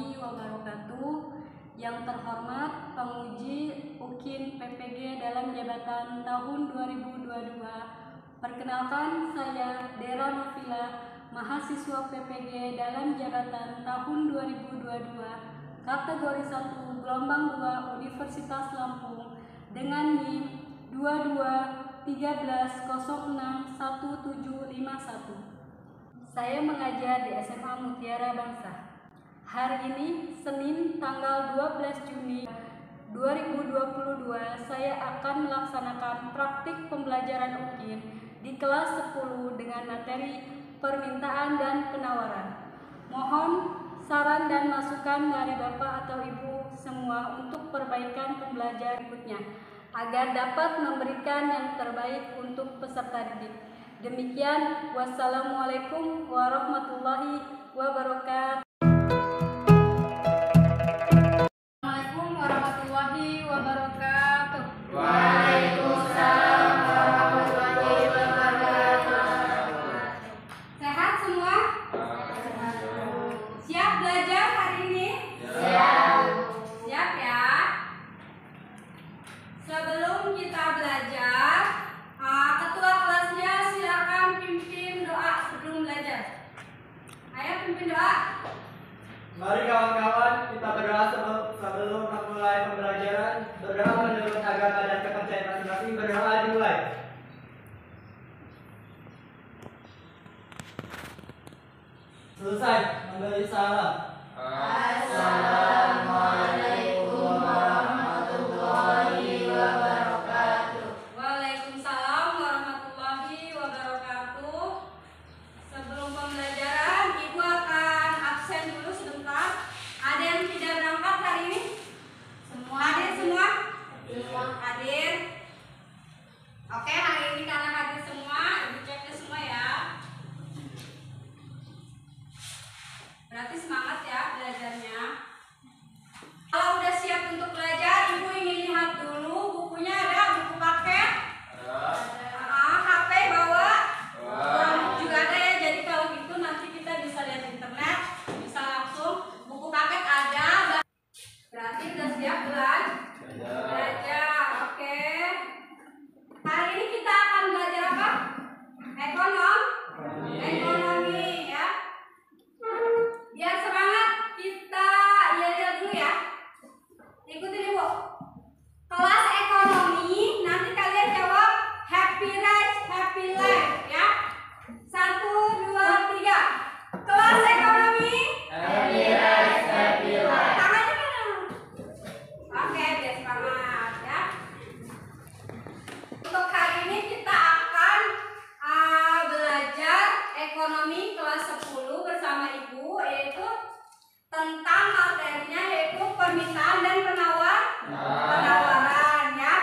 warahmatullahi wabarakatuh. Yang terhormat penguji UKIN PPG dalam jabatan tahun 2022. Perkenalkan, saya Dera Novila, mahasiswa PPG dalam jabatan tahun 2022, kategori 1 gelombang 2 Universitas Lampung dengan NIM 2213061751. Saya mengajar di SMA Mutiara Bangsa. Hari ini, Senin tanggal 12 Juni 2022, saya akan melaksanakan praktik pembelajaran UKIN di kelas 10 dengan materi permintaan dan penawaran. Mohon saran dan masukan dari Bapak atau Ibu semua untuk perbaikan pembelajaran berikutnya, agar dapat memberikan yang terbaik untuk peserta didik. Demikian, wassalamualaikum warahmatullahi wabarakatuh. Assalamualaikum warahmatullahi wabarakatuh. Waalaikumsalam warahmatullahi wabarakatuh. Sehat semua? Siap belajar hari ini? Siap. Siap ya? Sebelum kita belajar, ketua kelasnya silakan pimpin doa sebelum belajar. Ayo pimpin doa. Mari kawan-kawan, kita berdoa sebelum memulai pembelajaran. Berdoa menurut agama dan kepercayaan masing-masing. Berdoa dimulai. Selesai memberi salam. Assalamualaikum warahmatullahi wabarakatuh. Waalaikumsalam warahmatullahi wabarakatuh. Sebelum pembelajaran, Ibu akan absen dulu sebentar. Ada yang tidak berangkat hari ini? Semua hadir semua? Hadir. Oke, hari ini karena hadir semua, Ibu ceknya semua ya. Berarti semangat ya belajarnya. Kalau udah siap untuk belajar, Ibu ingin lihat dulu bukunya ada, buku paket. HP bawa. Juga ada ya, jadi kalau gitu nanti kita bisa lihat internet, bisa langsung. Buku paket ada. Berarti udah siap belajar. Oke. Hari ini kita akan belajar apa? Ekonomi ya. Biar semangat, kita lihat dulu ya. Ikutin Ibu. Kelas ekonomi, nanti kalian jawab happy rice, happy life ya. 1, 2, 3. Kelas ekonomi, Happy rice, happy life. tangannya mana? Oke, biar semangat ya. Untuk hari ini kita akan belajar ekonomi kelas 10 bersama Ibu, yaitu tentang materinya yaitu permintaan dan penawaran ya.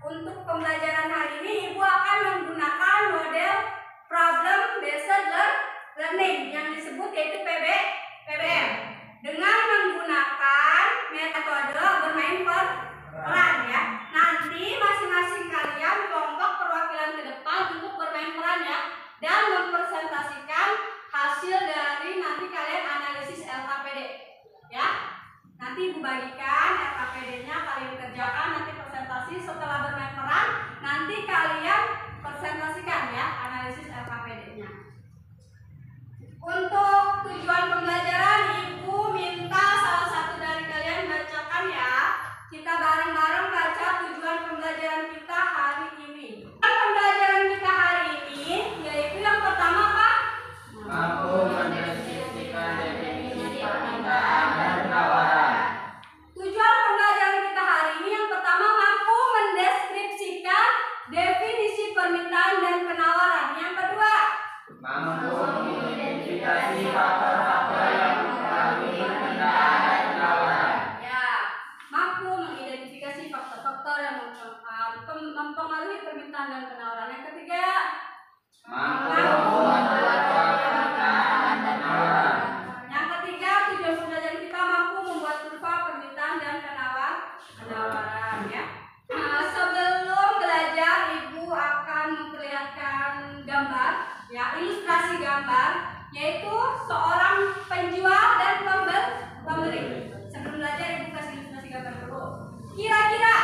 Untuk pembelajaran hari ini Ibu akan menggunakan model problem based learning yang disebut yaitu PBM dengan menggunakan metode bermain peran ya. Nanti masing-masing kalian kelompok perwakilan ke depan untuk bermain peran ya, dan mempresentasikan hasil dari nanti kalian analisis LKPD ya. Nanti Ibu bagikan LKPD-nya, kalian kerjakan, nanti presentasi. Setelah bermain peran, nanti kalian presentasikan ya analisis LKPD-nya. Untuk tujuan pembelajaran, Ibu minta salah satu dari kalian bacakan ya. Kita bareng-bareng baca tujuan pembelajaran kita hari ini. Pembelajaran kita hari ini yaitu yang pertama apa? Mampu mendeskripsikan definisi permintaan dan penawaran. Tujuan pembelajaran kita hari ini yang pertama mampu mendeskripsikan definisi permintaan dan penawaran. Yang kedua, Mampu mengidentifikasi faktor-faktor yang mempengaruhi permintaan dan penawaran. ya, mampu mengidentifikasi faktor-faktor yang mempengaruhi permintaan dan penawaran. Yang ketiga, Mampu membuat permintaan dan penawaran. yang ketiga, tujuan pembelajaran kita mampu membuat kurva permintaan dan penawaran ya. Sebelum belajar, Ibu akan memperlihatkan gambar ya, ilustrasi gambar, yaitu seorang penjual dan Kira-kira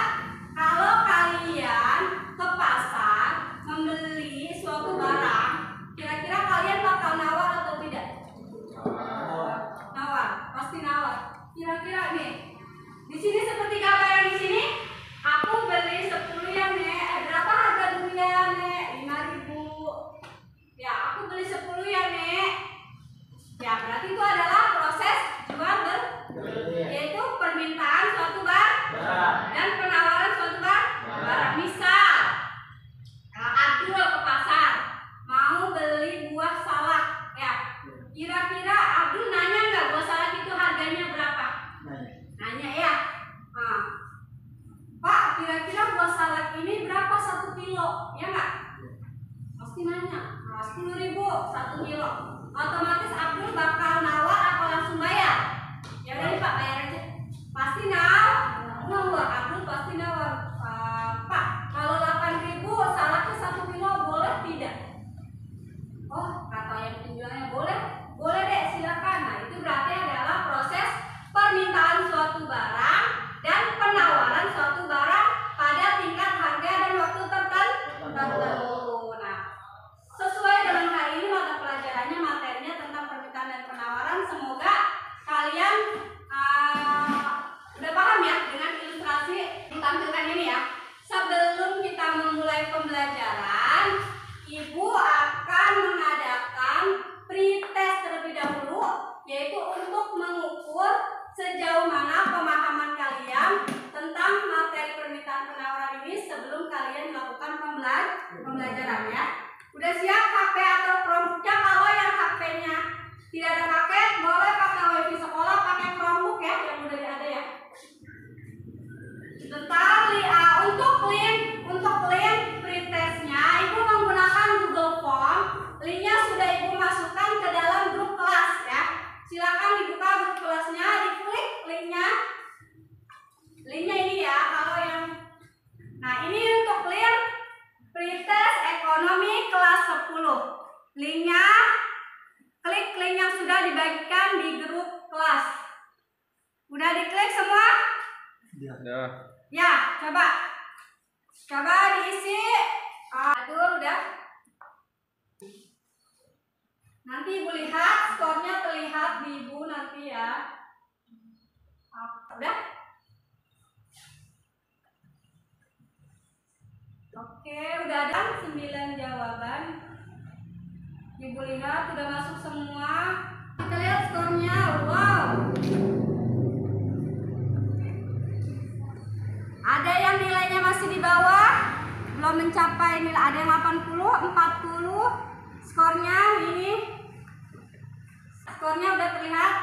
kalau kalian ke pasar membeli suatu barang, kira-kira kalian bakal nawar atau tidak? Nawar, pasti nawar. Kira-kira nih, di sini seperti gambar yang di sini, aku beli 10 ya Nek. Berapa harga dulu ya Nek? 5.000. Ya, aku beli 10 ya Nek. Ya, berarti itu adalah proses jual beli, yaitu permintaan suatu barang dan penawaran suatu barang. Misal, Abdul ke pasar mau beli buah salak, ya. Kira-kira Abdul nanya nggak buah salak itu harganya berapa? Nanya ya. Nah, Pak, kira-kira buah salak ini berapa 1 kilo? Ya nggak? Pasti nanya. Nah, 10.000 1 kilo. Otomatis Abdul bakal nawar atau langsung bayar? Ya udah nih Pak, bayar aja. Pasti nawar. Abdul pasti nawar. Pak, kalau 8.000 salaknya 1 kilo boleh tidak? Oh, kata yang penjualnya boleh. Boleh deh, silakan. Nah, itu berarti adalah proses permintaan suatu barang dan penawaran suatu barang pada tingkat harga dan waktu tertentu. Nah, sesuai dengan hal ini mata pelajarannya materinya tentang permintaan dan penawaran. Semoga kalian udah paham ya dengan ilustrasi ditampilkan ini ya. Sebelum kita memulai pembelajaran, Ibu akan mengadakan pretest terlebih dahulu, yaitu untuk mengukur sejauh mana pemahaman kalian tentang materi permintaan penawaran ini sebelum kalian melakukan pembelajaran ya. Udah siap HP atau Chromebook-nya? Kalau yang HP-nya tidak ada paket, boleh pakai wifi sekolah, pakai Chromebook ya, yang udah ada ya. Bentar, untuk link pretestnya, Ibu menggunakan Google Form. Linknya sudah Ibu masukkan ke dalam grup kelas ya. Silakan dibuka grup kelasnya, diklik linknya. Linknya ini ya, kalau yang, nah ini untuk link pretest ekonomi kelas 10. Linknya, klik link yang sudah dibagikan di grup kelas. Udah diklik semua? Ya, coba diisi. Aduh, udah. Nanti Ibu lihat, skornya terlihat di Ibu nanti ya. Udah? Oke, udah ada 9 jawaban. Ibu lihat, udah masuk semua. Kita lihat skornya. Wow. Ada yang nilainya masih di bawah, belum mencapai nilai. Ada yang 80, 40. Skornya ini. Skornya udah terlihat.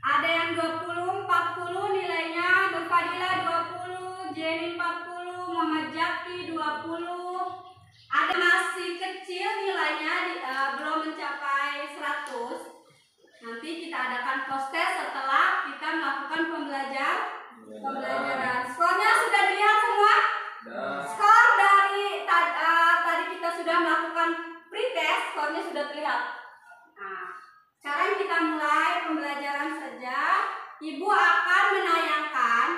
Ada yang 20, 40 nilainya. Nurfadila 20, Jenny 40, Muhammad Jaki 20. Ada masih kecil nilainya, belum mencapai 100. Nanti kita adakan post test setelah kita melakukan pembelajaran. Skornya sudah dilihat semua? Skor dari tadi kita sudah melakukan pretest, skornya sudah terlihat. Nah, sekarang kita mulai pembelajaran saja. Ibu akan menayangkan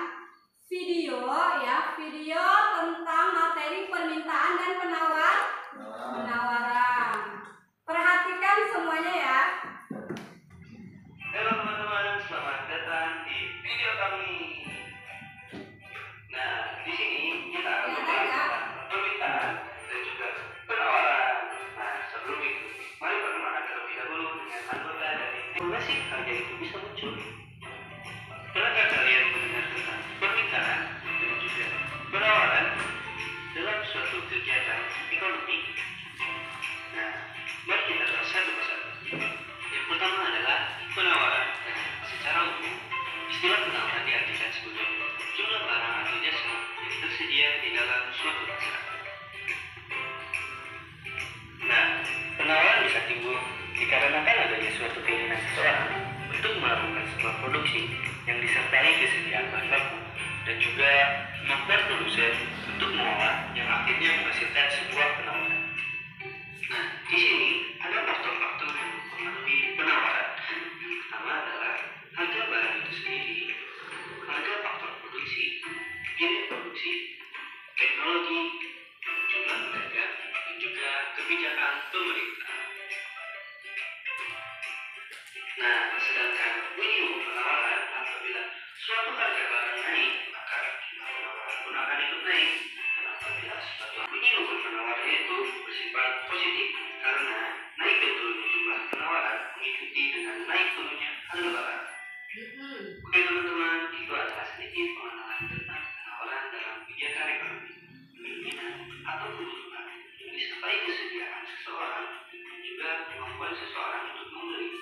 video ya, video tentang materi permintaan dan penawaran. Perhatikan semuanya ya. Halo teman-teman, selamat datang di video kami. Nah, di sini kita membahas tentang permintaan dan juga penawaran. Nah, sebelum itu, mari perkenalan terlebih dahulu dengan anggota dari tim basic harga itu bisa muncul. Pernahkah kalian mendengar tentang permintaan dan juga penawaran dalam suatu kegiatan ekonomi? Nah, mari kita bahas satu persatu. Yang pertama adalah penawaran. Secara umum, istilah penawaran diartikan sebagai jumlah barang atau jasa yang tersedia di dalam suatu pasar. Nah, penawaran bisa timbul dikarenakan adanya suatu keinginan seseorang untuk melakukan sebuah produksi yang disertai kesediaan bahan baku dan juga kemampuan produsen untuk mengolah yang akhirnya menghasilkan sebuah penawaran. Nah, di sini ada faktor-faktor yang mempengaruhi penawaran. Pertama adalah harga barang itu sendiri, pun akan ikut naik. Kenapa bila sesuatu menyinggung penawarannya itu bersifat positif? Karena naik dan turunnya jumlah penawaran mengikuti dengan naik turunnya harga barang. Oke teman-teman, itu adalah sedikit pengenalan tentang penawaran dalam kegiatan ekonomi. Keinginan atau kebutuhan yang disertai kesediaan seseorang dan juga kemampuan seseorang untuk membeli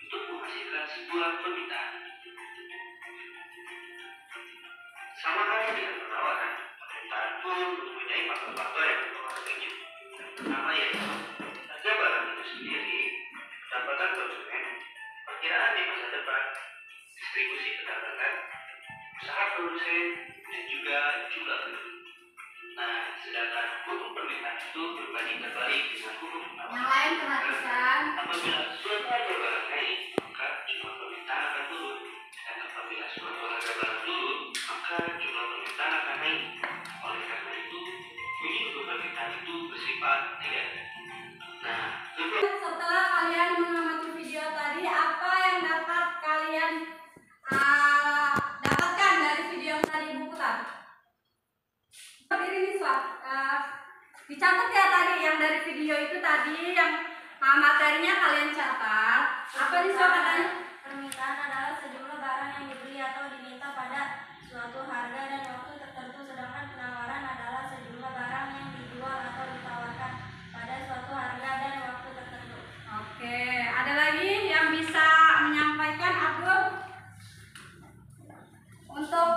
untuk menghasilkan sebuah permintaan. Sama halnya dengan penawaran, permintaan pun mempunyai faktor-faktor yang mempengaruhinya. Pertama yaitu harga barang itu sendiri, pendapatan konsumen, perkiraan di masa depan, distribusi pendapatan, usaha produsen, dan juga jumlah penduduk. Nah, sedangkan hukum permintaan itu berbanding terbalik dengan hukum penawaran. Yang lain perhatikan. Apabila suatu harga barang naik, maka jumlah permintaan akan turun. Dan apabila suatu harga barang turun, maka jumlah permintaan akan naik. Oleh karena itu, bunyi hukum permintaan itu bersifat negatif. Nah, Setelah kalian mengamati video tadi, apa yang dapat kalian dapatkan dari video yang tadi Ibu putar? Ini dicatat ya tadi yang dari video itu tadi yang materinya kalian catat. Apa nih soal katanya? Permintaan adalah sejumlah barang yang dibeli atau diminta pada suatu harga dan waktu tertentu, sedangkan penawaran adalah sejumlah barang yang dijual atau ditawarkan pada suatu harga dan waktu tertentu. Oke, ada lagi yang bisa menyampaikan Abdul? Untuk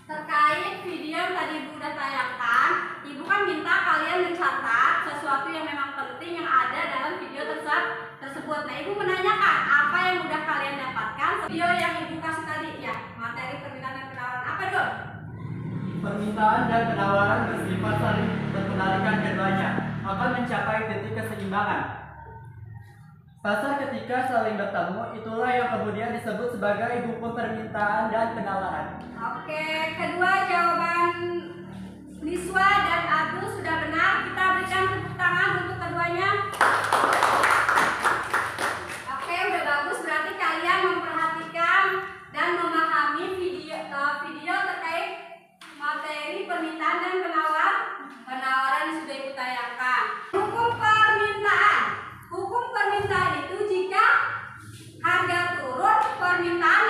terkait video yang tadi Ibu udah tayangkan, Ibu kan minta kalian mencatat sesuatu yang memang penting yang ada dalam video tersebut. Nah, Ibu menanyakan apa yang udah kalian dapatkan video yang Ibu kasih tadi ya, materi permintaan dan penawaran. Apa dong? Permintaan dan penawaran bersifat saling berpenarikan keduanya akan mencapai titik keseimbangan. Pasar ketika saling bertemu, itulah yang kemudian disebut sebagai hukum permintaan dan penawaran. Oke, kedua jawaban Niswa dan Abdul sudah benar. Kita berikan tepuk tangan untuk keduanya. Oke, udah bagus. Berarti kalian memperhatikan dan memahami video terkait materi permintaan dan penawaran yang sudah Ibu tayangkan. Hukum permintaan. Hukum permintaan itu jika harga turun, permintaan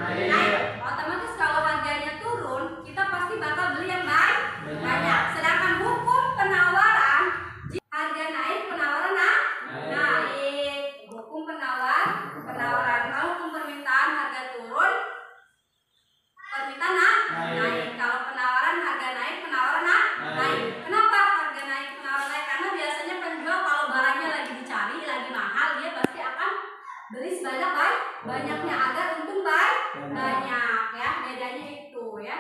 naik. Otomatis kalau harganya turun, kita pasti bakal beli yang banyak. Sedangkan hukum penawaran, jika harga naik, penawaran naik. Hukum penawaran. Kalau hukum permintaan harga turun, permintaan naik. Kalau penawaran harga naik, penawaran naik. Kenapa harga naik, penawaran naik? Karena biasanya penjual kalau barangnya lagi dicari, lagi mahal, dia pasti akan beli banyaknya agar untung banyak ya. Bedanya itu ya.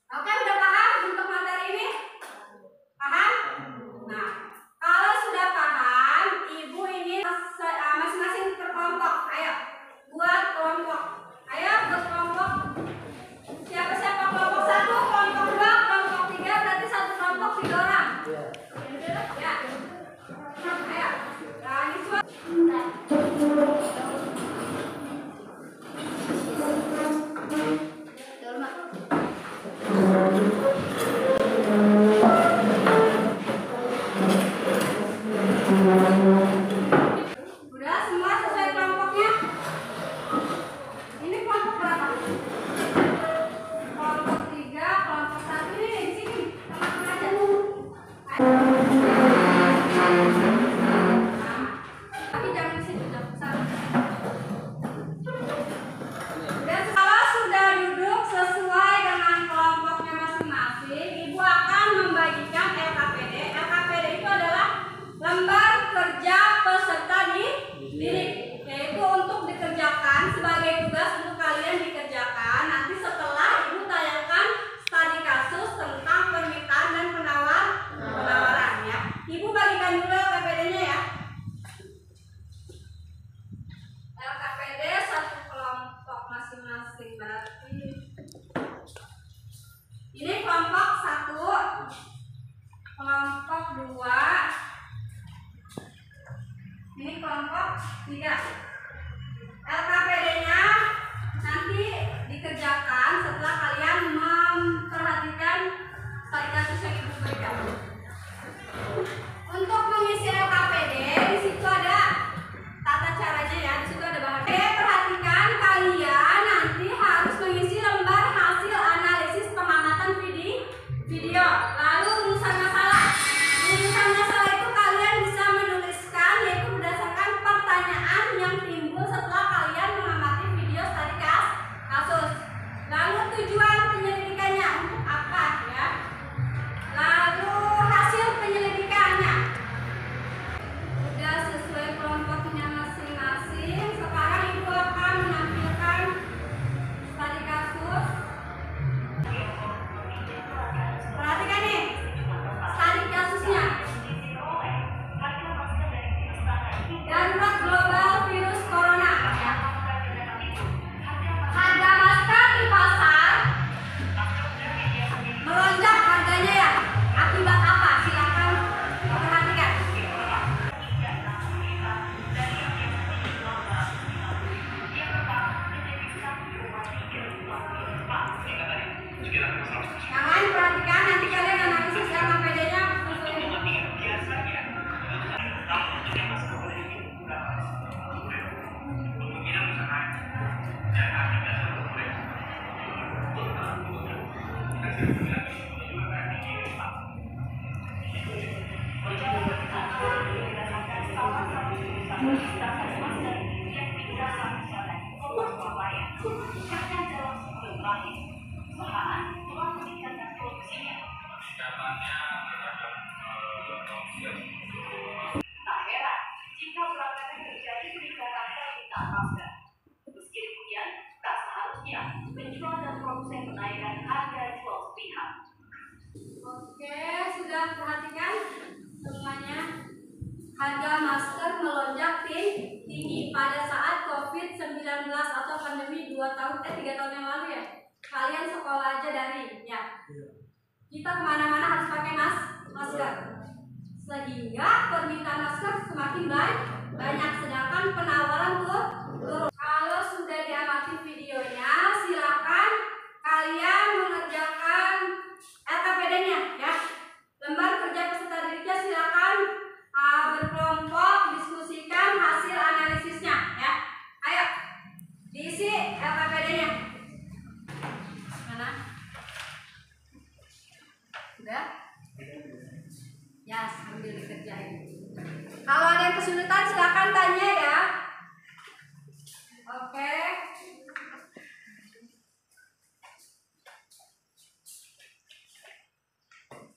Oke, udah paham untuk materi ini? Paham? Nah, kalau sudah paham, Ibu ingin masing-masing berkelompok. Ayo, buat kelompok. Ayo, buat kelompok. Siapa-siapa kelompok 1, kelompok 2, kelompok 3, berarti satu kelompok 3 orang. Ya. Ayo. Nah, ini semua. Udah semua sesuai kelompoknya? Ini kelompok berapa? Kelompok 3, kelompok 1 ini di sini. Sama-sama aja. Tapi jangan di situ, dan kalau sudah duduk sesuai dengan kelompoknya masing-masing, Ibu akan membagikan LKPD. LKPD itu adalah lembar kerja peserta didik, yaitu untuk dikerjakan sebagai tugas untuk kalian dikerjakan nanti setelah Ibu tayangkan studi kasus tentang permintaan dan penawaran ya. Ibu bagikan dulu LKPD-nya ya. LKPD satu kelompok masing-masing, berarti ini kelompok 1, kelompok 2, ini kelompok 3. LKPD-nya nanti dikerjakan setelah kalian memperhatikan video. Lalu rumusan masalah. Rumusan masalah itu kalian bisa menuliskan yaitu berdasarkan pertanyaan yang timbul setelah kalian mengamati video studi kasus. Lalu tujuan penyelidikannya untuk apa ya? Lalu hasil penyelidikannya. Sudah sesuai kelompoknya masing-masing. Sekarang Ibu akan menampilkan studi kasus. Perhatikan nih, studi kasusnya. Darurat global virus corona. Ya. Harga masker di pasar melonjak harganya ya. Akibat apa? Silakan perhatikan. Yang lain perhatikan, nanti kalian analisis LKPD-nya. Tak heran jika belakangan terjadi peningkatan permintaan masker. Meski demikian, tak seharusnya penjual dan produsen menaikkan harga jual sepihak. Oke, sudah perhatikan semuanya. Harga masker melonjak tinggi pada saat COVID-19 atau pandemi 3 tahun yang lalu ya. Kalian sekolah aja daring ya. Kita kemana-mana harus pakai masker. Sehingga permintaan masker semakin banyak, sedangkan penawaran turun. Kalau sudah diamati videonya, silakan kalian mengerjakan LKPD-nya ya. Lembar kerja peserta didiknya silakan berkelompok diskusikan hasil analisisnya ya. Ayo diisi LKPD-nya. Mana? Sudah? Ya, sambil dikerjain. Kalau ada yang kesulitan silakan tanya ya. Oke.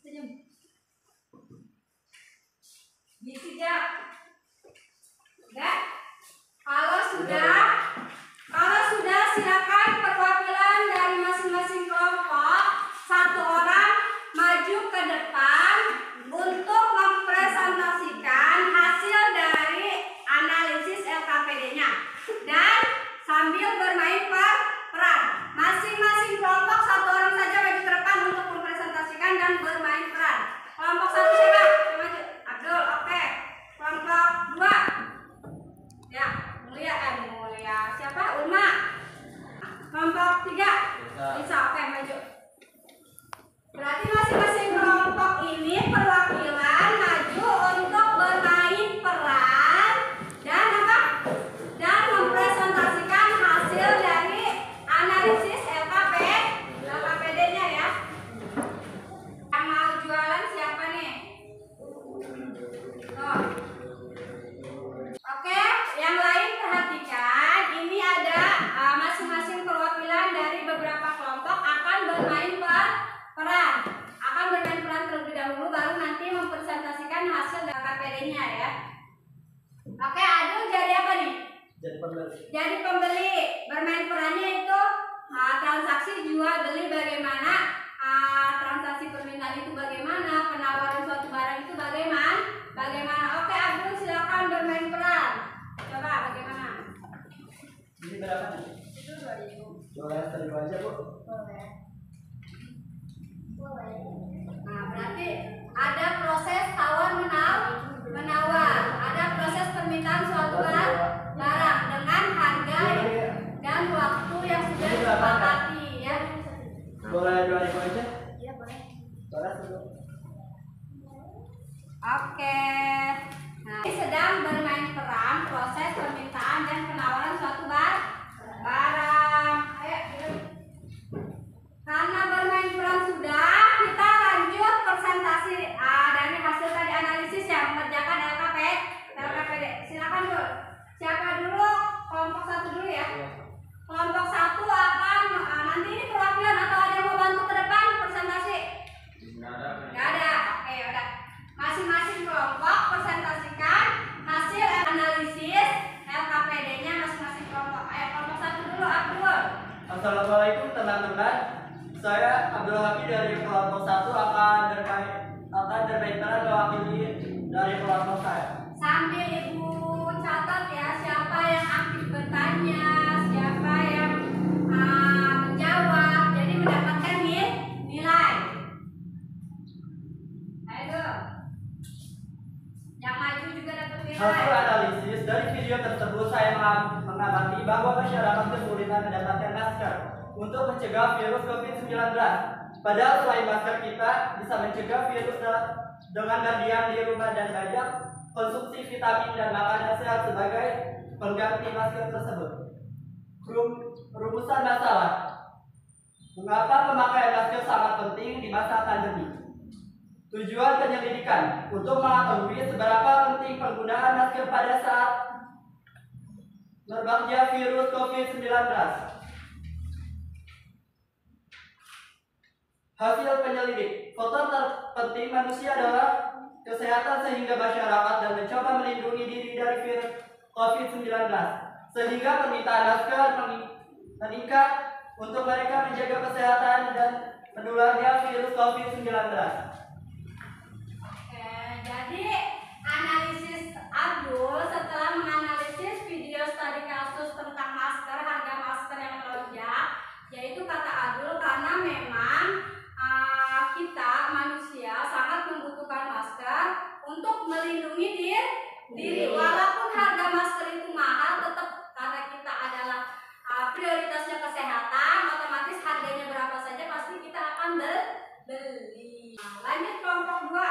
Senyum. Diisi ya. Udah? Kalau sudah silakan perwakilan dari masing-masing kelompok satu orang maju ke depan untuk mempresentasikan hasil dari analisis LKPD-nya dan sambil bermain peran. Masing-masing kelompok satu orang saja maju ke depan untuk mempresentasikan dan bermain peran. Kelompok satu siapa? Maju. Abdul, oke. Kelompok 2. Ya, Mulia. Siapa? Ulma. Kelompok 3. Lisa, oke, maju. Berarti masing-masing kelompok ini perwakilan maju untuk bermain peran dan apa? Dan mempresentasikan hasil dari analisis LKPD-nya ya. Yang mau jualan siapa nih? Tuh. Oke, yang lain perhatikan. Ini ada masing-masing perwakilan dari beberapa kelompok akan bermain peran. Akan bermain peran terlebih dahulu baru nanti mempresentasikan hasil dari KPD-nya ya. Oke, Adul jadi apa nih? Jadi pembeli. Bermain perannya itu transaksi jual beli bagaimana, transaksi permintaan itu bagaimana, penawaran suatu barang itu bagaimana. Oke, Abdul silakan bermain peran. Coba bagaimana? Ini berapa nih? Itu 2.000. Jualan seribu aja, Bu. Boleh. Nah, berarti ada proses tawar menawar, ada proses permintaan suatu barang dengan harga dan waktu yang sudah disepakati ya. Boleh 2.000 aja? Iya, boleh. Boleh, Bu. Oke. Nah, ini sedang bermain peran proses permintaan dan penawaran suatu barang. Ayo, karena bermain peran sudah, kita kelompok satu akan bermain peran mewakili dari kelompok saya. Sambil Ibu catat ya, siapa yang aktif bertanya, siapa yang menjawab, jadi mendapatkan nilai. Ayo, yang maju juga dapat nilai. Hasil analisis dari video tersebut saya mengamati bahwa masyarakat kesulitan mendapatkan masker untuk mencegah virus COVID-19. Padahal selain masker kita bisa mencegah virus dengan berdiam di rumah dan banyak konsumsi vitamin dan makanan sehat sebagai pengganti masker tersebut. Rumusan masalah. Mengapa pemakaian masker sangat penting di masa pandemi? Tujuan penyelidikan untuk mengetahui seberapa penting penggunaan masker pada saat merebaknya virus COVID-19. Hasil penyelidik, faktor terpenting manusia adalah kesehatan sehingga masyarakat dan mencoba melindungi diri dari virus COVID-19. Sehingga permintaan masker meningkat untuk mereka menjaga kesehatan dan menularnya virus COVID-19. Jadi analisis Abdul setelah menganalisis video studi kasus tentang masker, harga masker yang melonjak, yaitu kata Abdul karena memang kita manusia sangat membutuhkan masker untuk melindungi diri. Walaupun harga masker itu mahal, tetap karena kita adalah prioritasnya kesehatan, otomatis harganya berapa saja pasti kita akan beli. Lanjut kelompok 2.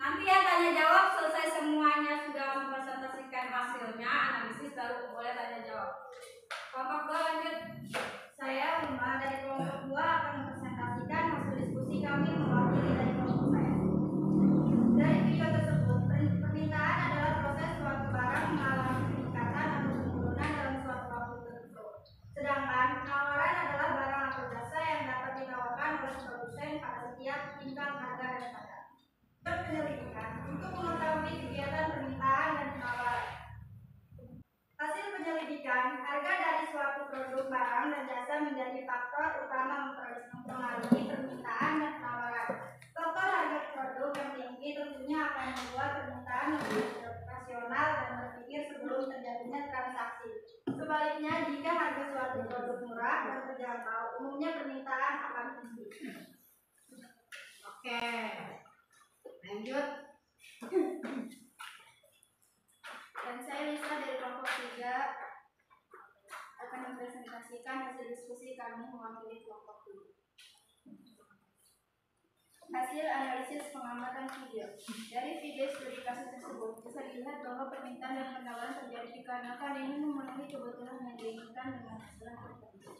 Nanti ya tanya jawab, selesai semuanya sudah mempresentasikan hasilnya, analisis baru boleh tanya jawab. Kelompok 2 lanjut. Saya dari kelompok 2 akan mempresentasikan hasil diskusi kami mewakili dari kelompok saya. Dari video tersebut, permintaan adalah proses suatu barang mengalami peningkatan atau penurunan dalam suatu waktu tertentu. Sedangkan penawaran adalah barang atau jasa yang dapat ditawarkan oleh produsen pada setiap tingkat harga dan kadar. Penyelidikan untuk mengetahui kegiatan permintaan dan penawaran. Hasil penyelidikan, harga dari suatu produk, barang, dan jasa menjadi faktor utama mempengaruhi permintaan dan penawaran. Faktor harga produk yang tinggi tentunya akan membuat permintaan lebih rasional dan berpikir sebelum terjadinya transaksi. Sebaliknya, jika harga suatu produk murah dan terjangkau, umumnya permintaan akan tinggi. Oke. Lanjut. Dan saya Lisa dari kelompok 3 akan mempresentasikan hasil diskusi kami mewakili kelompok 3. Hasil analisis pengamatan video. Dari video studi kasus tersebut bisa dilihat bahwa permintaan dan penawaran terjadi dikarenakan ingin memenuhi kebutuhan yang diinginkan dengan masalah tertentu.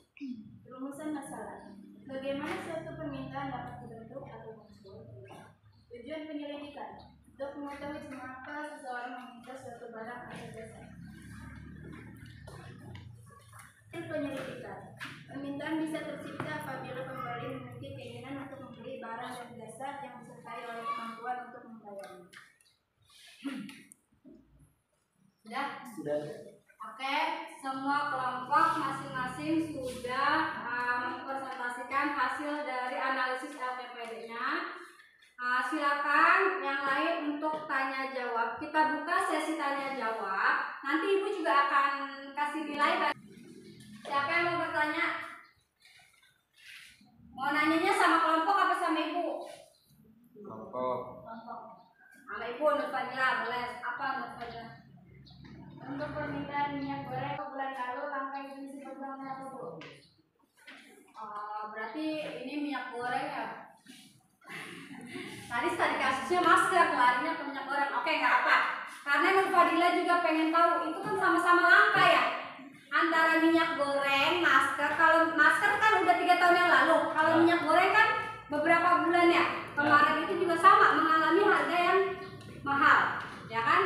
Rumusan masalah. Bagaimana suatu permintaan dapat dibentuk atau muncul? Tujuan penyelidikan untuk mengetahui mengapa seseorang meminta suatu barang atau jasa. Penyelidikan. Permintaan bisa tercipta apabila pembeli memiliki keinginan untuk membeli barang dan jasa yang disertai oleh kemampuan untuk membayarnya. Sudah? Oke, semua kelompok masing-masing sudah mempresentasikan hasil dari analisis LPPD-nya. Silakan yang lain untuk tanya jawab. Kita buka sesi tanya jawab. Nanti Ibu juga akan kasih nilai. Siapa yang mau bertanya? Mau nanyanya sama kelompok apa sama Ibu? Kelompok. Sama Ibu, Nurfadila, boleh. Apa Nurfadila? Untuk permintaan minyak goreng bulan lalu, langkah ini sebetulnya apa, Bu? Berarti ini minyak goreng ya? Tadi kasusnya masker, larinya ke minyak goreng. Oke, nggak apa. Karena Nurfadila juga pengen tahu, itu kan sama-sama langka ya. Antara minyak goreng, masker. Kalau masker kan udah 3 tahun yang lalu. Kalau minyak goreng kan beberapa bulan ya. Kemarin itu juga sama, mengalami harga yang mahal, ya kan?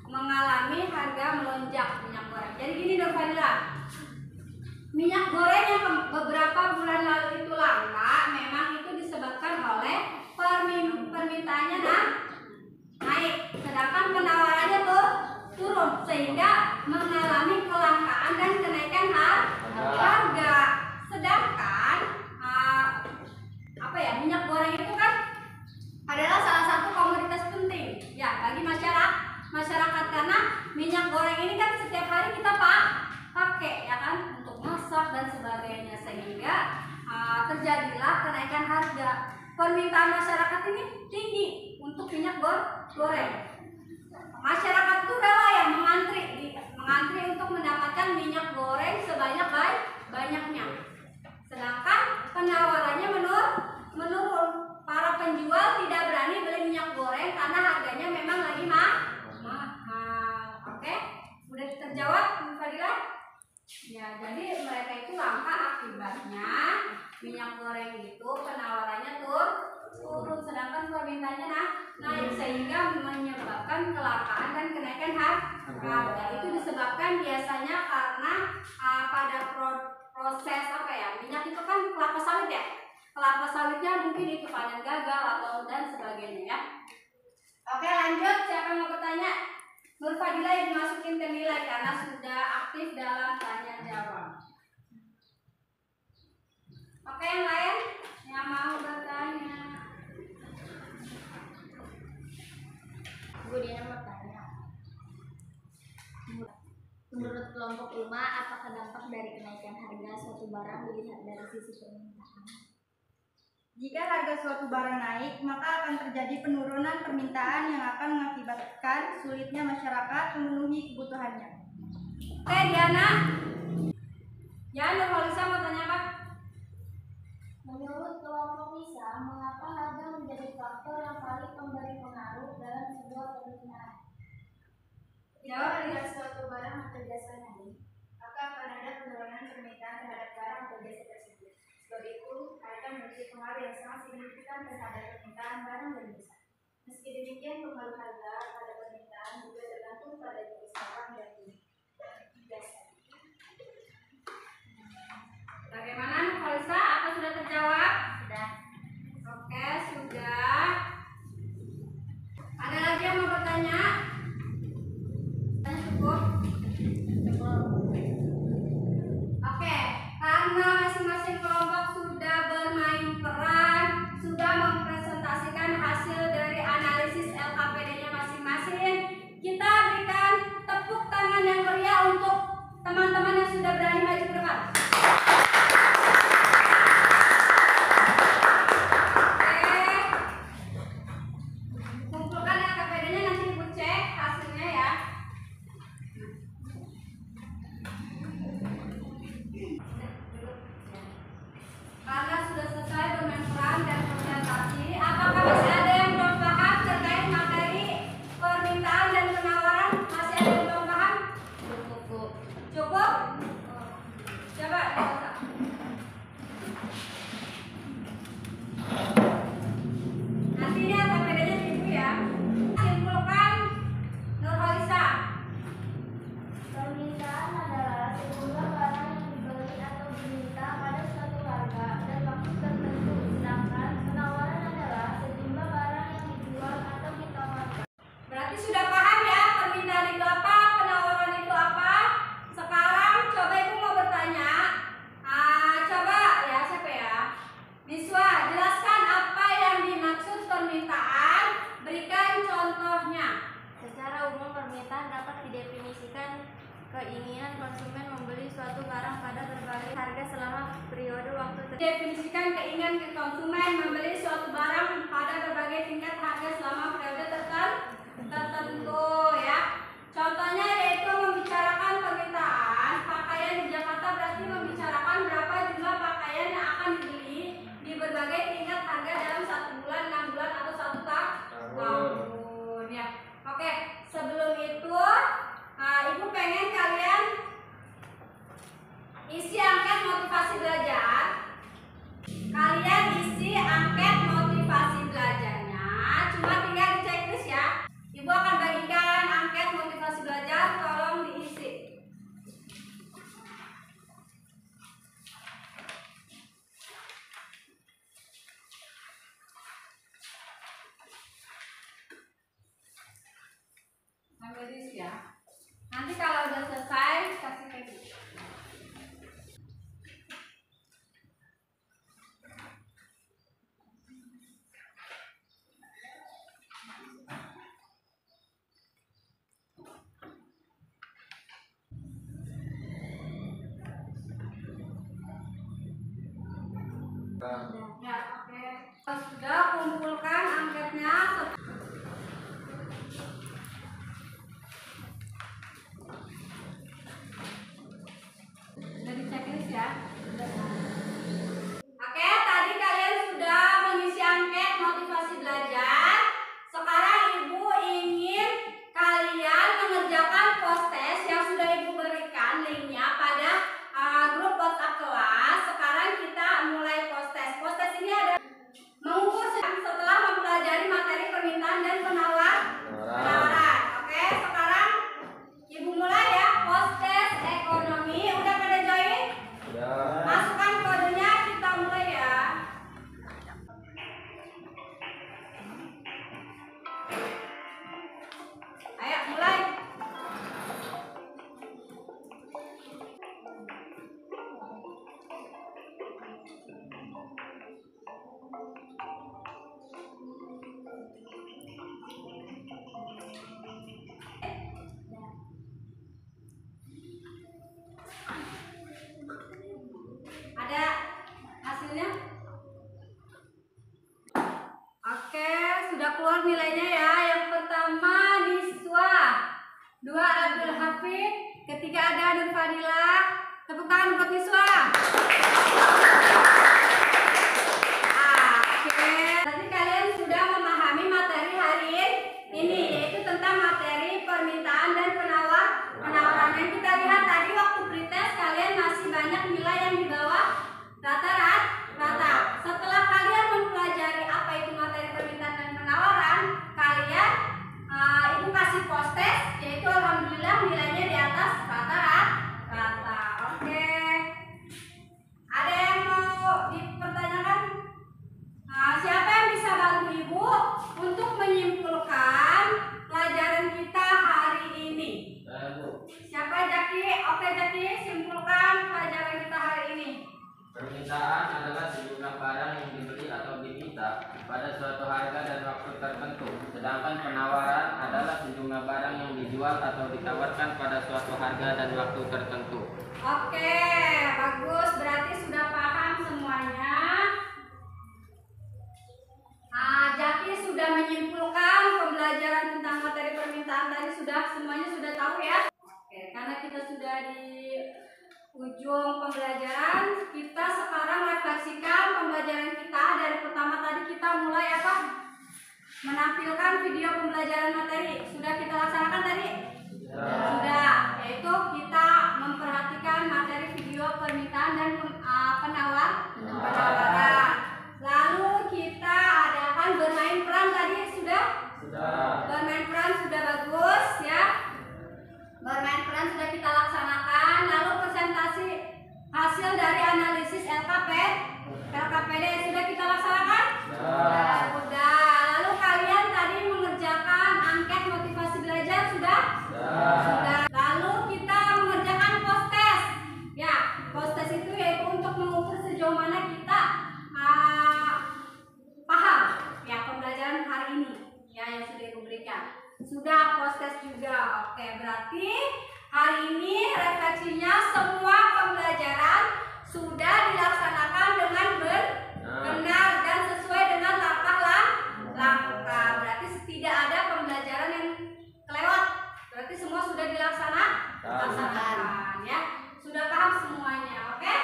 Mengalami harga melonjak minyak goreng. Jadi gini Nurfadila, minyak goreng yang beberapa bulan lalu itu langka, memang itu disebabkan oleh permintaannya naik, sedangkan penawarannya turun, sehingga mengalami kelangkaan dan kenaikan harga. Sedangkan minyak goreng itu kan adalah salah satu komoditas penting ya bagi masyarakat karena minyak goreng ini kan setiap hari kita pakai ya kan untuk masak dan sebagainya sehingga terjadilah kenaikan harga. Permintaan masyarakat ini tinggi untuk minyak goreng. Masyarakat itu rela yang mengantri untuk mendapatkan minyak goreng sebanyak-banyaknya. Sedangkan penawarannya menurun. Para penjual tidak berani beli minyak goreng karena harganya memang lagi mahal. Oke, udah terjawab, Bu Fadila? Ya, jadi mereka itu langka akibatnya minyak goreng itu penawarannya turun sedangkan permintaannya naik sehingga menyebabkan kelangkaan dan kenaikan harga. Itu disebabkan biasanya karena pada proses minyak itu kan kelapa sawit ya. Kelapa sawitnya mungkin itu panen gagal atau dan sebagainya ya. Oke, lanjut, siapa yang mau bertanya? Nur Fadila yang dimasukin ke nilai karena sudah aktif dalam tanya jawab. Oke, yang lain yang mau bertanya? Bu Diana mau tanya. Menurut kelompok 5, apakah dampak dari kenaikan harga suatu barang dilihat dari sisi permintaan? Jika harga suatu barang naik, maka akan terjadi penurunan permintaan yang akan mengakibatkan sulitnya masyarakat memenuhi kebutuhannya. Oke, Diana. Ya, Nurholisa mau tanya apa? Menurut kelompok Lisa, mengapa harga menjadi faktor yang paling memberi pengaruh dalam sebuah permintaan? Jawab, Jika suatu barang atau jasa naik, maka akan ada penurunan permintaan terhadap barang atau jasa tersebut. Sebab itu, akan memiliki pengaruh yang sangat signifikan terhadap permintaan barang dan jasa. Meski demikian, pengaruh harga pada permintaan juga tergantung pada jenis barang dan jasa. Bagaimana Nurholisa? Apa sudah terjawab? Sudah. Oke, sudah. Ada lagi yang mau bertanya? Cukup? Oke, karena masing-masing kelompok sudah bermain peran, sudah mempresentasikan hasil dari analisis LKPD-nya masing-masing, kita berikan tepuk tangan yang meriah untuk teman-teman yang sudah berani maju ke depan. Kumpulkan LKPD-nya, nanti Ibu cek hasilnya ya. Karena sudah selesai bermain peran dan presentasi, apakah masih ada yang belum paham terkait materi permintaan dan penawaran? Masih ada yang belum paham? Cukup? Coba dibaca. Nanti ini LKPD-nya di Ibu ya. Simpulkan Nurholisa. Permintaan adalah sejumlah barang yang dibeli atau diminta pada suatu harga dan waktu tertentu, sedangkan penawaran adalah sejumlah barang yang dijual atau ditawarkan. Berarti sudah paham ya permintaan itu apa, penawaran itu apa. Sekarang coba Ibu mau bertanya. Coba ya, siapa ya? Miswa, jelaskan apa yang dimaksud permintaan. Berikan contohnya. Secara umum, permintaan dapat didefinisikan keinginan konsumen membeli suatu barang pada berbagai harga selama periode waktu tertentu. Definisikan keinginan konsumen membeli suatu barang pada berbagai tingkat harga selama periode tertentu ya. Contohnya yaitu membicarakan permintaan pakaian di Jakarta, berarti membicarakan berapa jumlah pakaian yang akan dibeli di berbagai tingkat harga dalam 1 bulan, 6 bulan atau 1 tahun ya. Oke, sebelum itu Ibu pengen kalian isi angket motivasi belajar. Kalian isi angket motivasi belajarnya, cuma tinggal di checklist ya. Ibu akan bagikan angket motivasi belajar, tolong diisi. Sambil diisi ya. Nanti kalau udah selesai kasih ke Ibu. Ya, oke. Sudah kumpulkan angketnya. Dari checklist ya. Oke, tadi kalian sudah mengisi angket motivasi belajar. Sekarang Ibu ingin kalian mengerjakan post-test yang sudah Ibu berikan linknya pada grup WhatsApp kelas. Sekarang kita mulai post-test. Post-test ini ada mengukur setelah mempelajari materi permintaan dan penawaran. Oke, sekarang Ibu mulai ya. Post-test ekonomi. Udah pada join? Masukkan kodenya, kita mulai ya. Ayo mulai. Ada hasilnya? Oke, sudah keluar nilainya ya. Yang pertama Niswa, 2 Abdul Hafid, ketiga ada Nur Fadila. Tepuk tangan buat Niswa. Oke, tadi kalian sudah memahami materi hari ini, yaitu tentang materi permintaan dan penawaran. Yang kita lihat tadi waktu pretest kalian masih banyak nilai yang di bawah rata-rata. Setelah kalian mempelajari apa itu materi permintaan dan penawaran, kalian Ibu kasih post-test, yaitu alhamdulillah nilainya di atas rata-rata. Oke. Ada yang mau dipertanyakan? Siapa yang bisa bantu Ibu untuk menyimpulkan pelajaran kita hari ini? Siapa, Jaki? Oke, Jaki, simpulkan pelajaran kita hari ini. Permintaan adalah sejumlah barang yang dibeli atau diminta pada suatu harga dan waktu tertentu. Sedangkan penawaran adalah sejumlah barang yang dijual atau ditawarkan pada suatu harga dan waktu tertentu. Oke, bagus. Berarti sudah paham semuanya. Jaki sudah menyimpulkan pembelajaran tentang materi permintaan tadi semuanya sudah tahu ya. Oke, karena kita sudah di ujung pembelajaran, kita sekarang refleksikan pembelajaran kita. Dari pertama tadi kita mulai apa? Menampilkan video pembelajaran materi. Sudah kita laksanakan tadi? Sudah, yaitu kita memperhatikan materi video permintaan dan penawaran. Lalu kita adakan bermain peran tadi sudah? Bermain peran sudah bagus ya. Bermain peran sudah kita laksanakan. Lalu presentasi hasil dari analisis LKPD sudah kita laksanakan? Sudah. Lalu kalian tadi mengerjakan angket motivasi belajar sudah? Sudah. Lalu kita mengerjakan post-test. Ya, post-test itu yaitu untuk mengukur sejauh mana kita paham ya pembelajaran hari ini ya yang sudah diberikan. Sudah post-test juga. Oke, berarti hari ini refleksinya semua pembelajaran sudah dilaksanakan dengan benar dan sesuai dengan langkah. Berarti tidak ada pembelajaran yang kelewat. Berarti semua sudah dilaksanakan ya. Sudah paham semuanya, oke?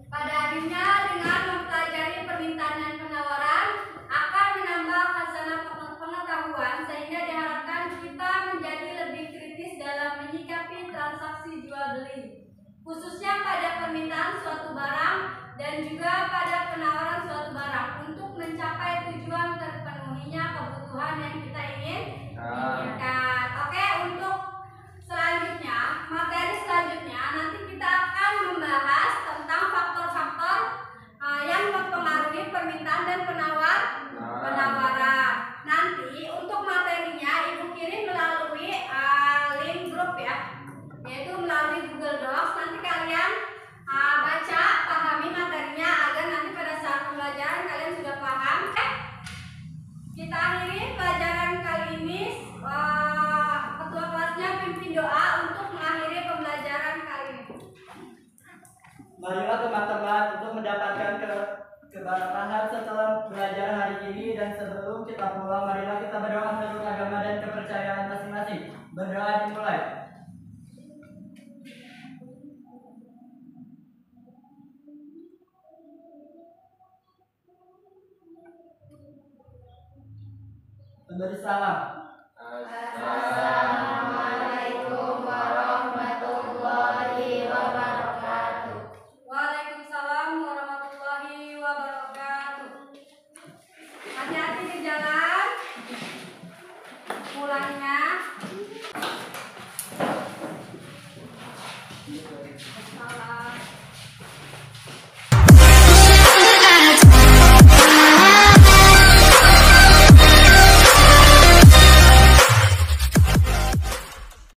Pada akhirnya dengan mempelajari permintaan dan penawaran akan menambah khazanah pengetahuan sehingga diharapkan kita menjadi lebih kritis dalam menyikapi transaksi jual beli, khususnya pada permintaan suatu barang dan juga pada penawaran suatu barang untuk mencapai tujuan terpenuhinya kebutuhan yang kita inginkan. Oke, untuk selanjutnya, materi selanjutnya nanti kita akan membahas tentang faktor-faktor yang mempengaruhi permintaan dan penawaran. Nanti untuk materinya Ibu kirim melalui link grup ya, yaitu melalui Google Docs. Nanti kalian baca, pahami materinya agar nanti pada saat pembelajaran kalian sudah paham. Kita akhiri pelajaran kali ini. belajar hari ini, dan sebelum kita pulang, marilah kita berdoa menurut agama dan kepercayaan masing-masing. Berdoa dimulai. Memberi salam. Assalamualaikum warahmatullahi wabarakatuh. Waalaikumsalam warahmatullahi wabarakatuh. Hati-hati di jalan. Pulangnya